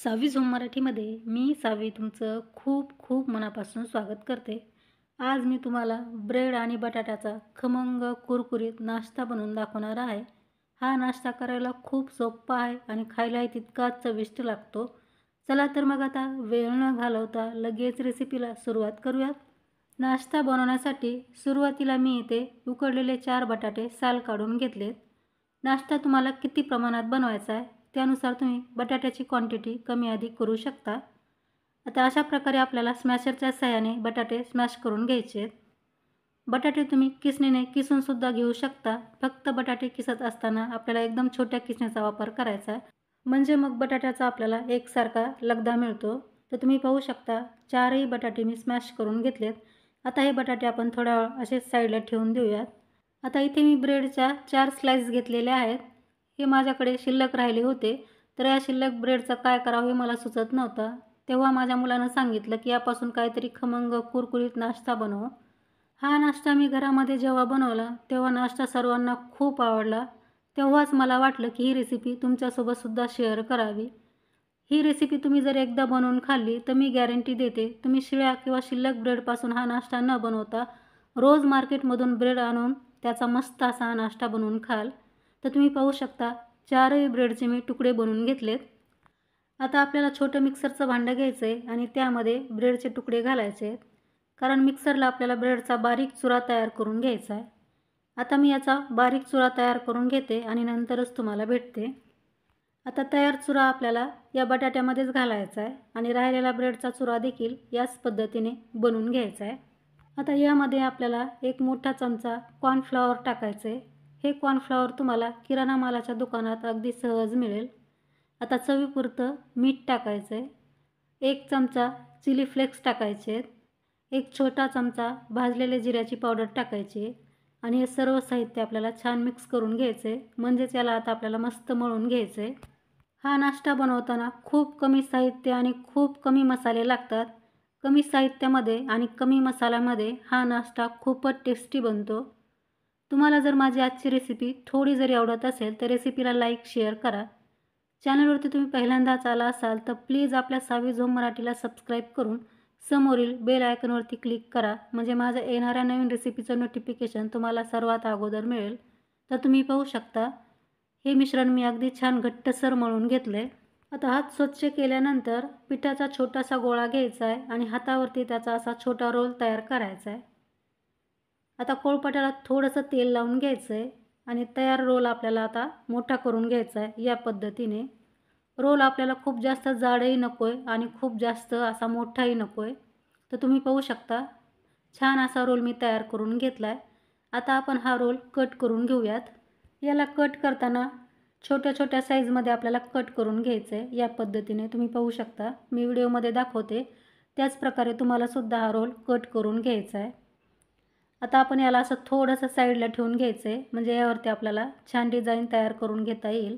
सावी zone मराठीमध्ये मी सावी तुमचं खूप खूप मनापासून स्वागत करते. आज मी तुम्हाला ब्रेड आणि बटाट्याचा खमंग कुरकुरीत नाश्ता बनवून दाखवणार आहे. हा नाश्ता करायला खूप सोपा आहे आणि खायलाही तितकाच चविष्ट लागतो. चला तर मग आता वेळ न घालवता लगेच रेसिपीला सुरुवात करूयात. नाश्ता बनवण्यासाठी सुरुवातीला मी इथे उकडलेले 4 बटाटे साल काढून घेतलेत. नाश्ता तुम्हाला किती प्रमाणात बनवायचा आहे त्यानुसार तुम्ही बटाट्याची क्वांटिटी कमी अधिक करू शकता. आता अशा प्रकारे आपल्याला स्मॅशरच्या सहाय्याने बटाटे स्मॅश करून घ्यायचे आहेत. बटाटे तुम्ही किसणीने किसूनसुद्धा घेऊ शकता. फक्त बटाटे किसत असताना आपल्याला एकदम छोट्या किसणीचा वापर करायचा आहे. म्हणजे मग बटाट्याचा आपल्याला एकसारखा लगदा मिळतो. तर तुम्ही पाहू शकता 4ही बटाटे मी स्मॅश करून घेतलेत. आता हे बटाटे आपण थोडा वेळ असे साईडला ठेवून देऊयात. आता इथे मी ब्रेडच्या 4 स्लाईस घेतलेल्या आहेत. हे माझ्याकडे शिल्लक राहिले होते. तर या शिल्लक ब्रेडचं काय करावं हे मला सुचत नव्हतं. तेव्हा माझ्या मुलानं सांगितलं की यापासून काहीतरी खमंग कुरकुरीत नाश्ता बनव. हा नाश्ता मी घरामध्ये जेव्हा बनवला तेव्हा नाश्ता सर्वांना खूप आवडला. तेव्हाच मला वाटलं की ही रेसिपी तुमच्यासोबतसुद्धा शेअर करावी. ही रेसिपी तुम्ही जर एकदा बनवून खाल्ली तर मी गॅरंटी देते तुम्ही शिळ्या किंवा शिल्लक ब्रेडपासून हा नाश्ता न बनवता रोज मार्केटमधून ब्रेड आणून त्याचा मस्त असा हा नाश्ता बनवून खाल. तर तुम्ही पाहू शकता 4ही ब्रेडचे मी तुकडे बनवून घेतलेत. आता आपल्याला छोटं मिक्सरचं भांडं घ्यायचं आहे आणि त्यामध्ये ब्रेडचे तुकडे घालायचे आहेत. कारण मिक्सरला आपल्याला ब्रेडचा बारीक चुरा तयार करून घ्यायचा आहे. आता मी याचा बारीक चुरा तयार करून घेते आणि नंतरच तुम्हाला भेटते. आता तयार चुरा आपल्याला या बटाट्यामध्येच घालायचा आहे आणि राहिलेला ब्रेडचा चुरा देखील याच पद्धतीने बनवून घ्यायचा आहे. आता यामध्ये आपल्याला एक मोठा चमचा कॉर्नफ्लॉवर टाकायचं आहे. हे कॉर्नफ्लॉवर तुम्हाला किराणा मालाच्या दुकानात अगदी सहज मिळेल. आता चवीपुरतं मीठ टाकायचं आहे. 1 चमचा चिली फ्लेक्स टाकायचे आहेत. 1 छोटा चमचा भाजलेल्या जिऱ्याची पावडर टाकायची आहे आणि हे सर्व साहित्य आपल्याला छान मिक्स करून घ्यायचं आहे. म्हणजेच याला आता आपल्याला मस्त मळून घ्यायचं आहे. हा नाश्ता बनवताना खूप कमी साहित्य आणि खूप कमी मसाले लागतात. कमी साहित्यामध्ये आणि कमी मसाल्यामध्ये हा नाश्ता खूपच टेस्टी बनतो. तुम्हाला जर माझी आजची रेसिपी थोडी जरी आवडत असेल तर रेसिपीला लाईक शेअर करा. चॅनलवरती तुम्ही पहिल्यांदाच आला असाल तर प्लीज आपल्या सावी झोम मराठीला सबस्क्राईब करून समोरील बेल आयकॉनवरती क्लिक करा. म्हणजे माझ्या येणाऱ्या नवीन रेसिपीचं नोटिफिकेशन तुम्हाला सर्वात अगोदर मिळेल. तर तुम्ही पाहू शकता हे मिश्रण मी अगदी छान घट्टसर मळून घेतलं आहे. आता हात स्वच्छ केल्यानंतर पिठाचा छोटासा गोळा घ्यायचा आहे आणि हातावरती त्याचा असा छोटा रोल तयार करायचा आहे. आता पोळपाटाला थोडंसं तेल लावून घ्यायचं आहे आणि तयार रोल आपल्याला आता मोठा करून घ्यायचा आहे. या पद्धतीने रोल आपल्याला खूप जास्त जाडही नको आहे आणि खूप जास्त असा मोठाही नको आहे. तर तुम्ही पाहू शकता छान असा रोल मी तयार करून घेतला आहे. आता आपण हा रोल कट करून घेऊयात. याला कट करताना छोट्या छोट्या साईजमध्ये आपल्याला कट करून घ्यायचं आहे. या पद्धतीने तुम्ही पाहू शकता मी व्हिडिओमध्ये दाखवते त्याच प्रकारे तुम्हालासुद्धा हा रोल कट करून घ्यायचा आहे. आता आपण याला असं थोडंसं साईडला ठेवून घ्यायचं आहे म्हणजे यावरती आपल्याला छान डिझाईन तयार करून घेता येईल.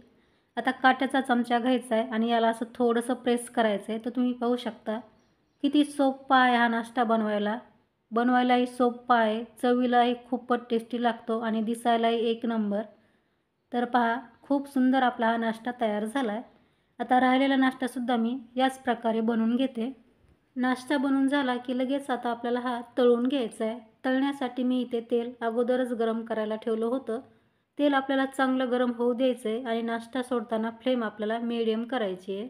आता काट्याचा चमचा घ्यायचा आहे आणि याला असं थोडंसं प्रेस करायचं आहे. तर तुम्ही पाहू शकता किती सोपा आहे हा नाश्ता बनवायला. बनवायलाही सोपा आहे, चवीलाही खूपच टेस्टी लागतो आणि दिसायलाही एक नंबर. तर पहा खूप सुंदर आपला हा नाश्ता तयार झाला आहे. आता राहिलेला नाश्तासुद्धा मी याच प्रकारे बनवून घेते. नाश्ता बनवून झाला की लगेच आता आपल्याला हा तळून घ्यायचा आहे. तळण्यासाठी मी इथे तेल अगोदरच गरम करायला ठेवलं होतं. तेल आपल्याला चांगलं गरम होऊ द्यायचं आहे आणि नाश्ता सोडताना फ्लेम आपल्याला मीडियम करायची आहे.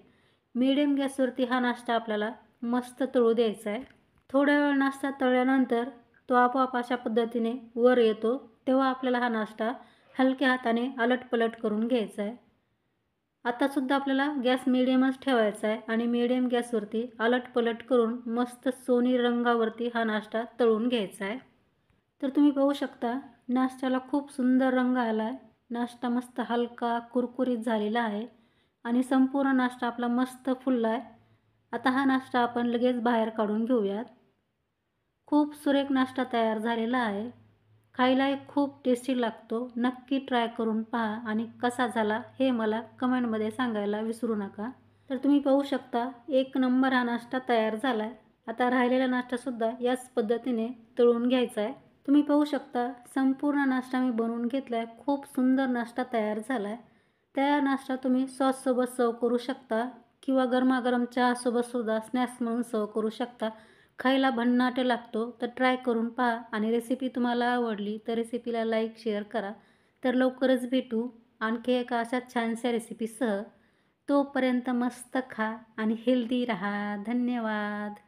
मीडियम गॅसवरती हा नाश्ता आपल्याला मस्त तळू द्यायचा आहे. थोड्या वेळ नाश्ता तळल्यानंतर तो आपोआप अशा पद्धतीने वर येतो. तेव्हा आपल्याला हा नाश्ता हलक्या हाताने अलटपलट करून घ्यायचा आहे. आतासुद्धा आपल्याला गॅस मिडियमच ठेवायचा आहे आणि मिडियम गॅसवरती अलटपलट करून मस्त सोनेरी रंगावरती हा नाश्ता तळून घ्यायचा आहे. तर तुम्ही पाहू शकता नाश्त्याला खूप सुंदर रंग आला आहे. नाश्ता मस्त हलका कुरकुरीत झालेला आहे आणि संपूर्ण नाश्ता आपला मस्त फुलला आहे. आता हा नाश्ता आपण लगेच बाहेर काढून घेऊयात. खूप सुरेख नाश्ता तयार झालेला आहे. खायलाही खूप टेस्टी लागतो. नक्की ट्राय करून पहा आणि कसा झाला हे मला कमेंटमध्ये सांगायला विसरू नका. तर तुम्ही पाहू शकता एक नंबर हा नाश्ता तयार झाला आहे. आता राहिलेला नाश्तासुद्धा याच पद्धतीने तळून घ्यायचा आहे. तुम्ही पाहू शकता संपूर्ण नाश्ता मी बनवून घेतला आहे. खूप सुंदर नाश्ता तयार झाला आहे. तयार नाश्ता तुम्ही सॉससोबत सर्व करू शकता. किंवा गरमागरम चहासोबतसुद्धा स्नॅक्स म्हणून सर्व करू शकता. खायला भन्नाट लागतो. तर ट्राय करून पहा आणि रेसिपी तुम्हाला आवडली तर रेसिपीला लाईक, शेअर करा. तर लवकरच भेटू आणखी एका अशा छानशा रेसिपीसह. तोपर्यंत मस्त खा आणि हेल्दी राहा. धन्यवाद.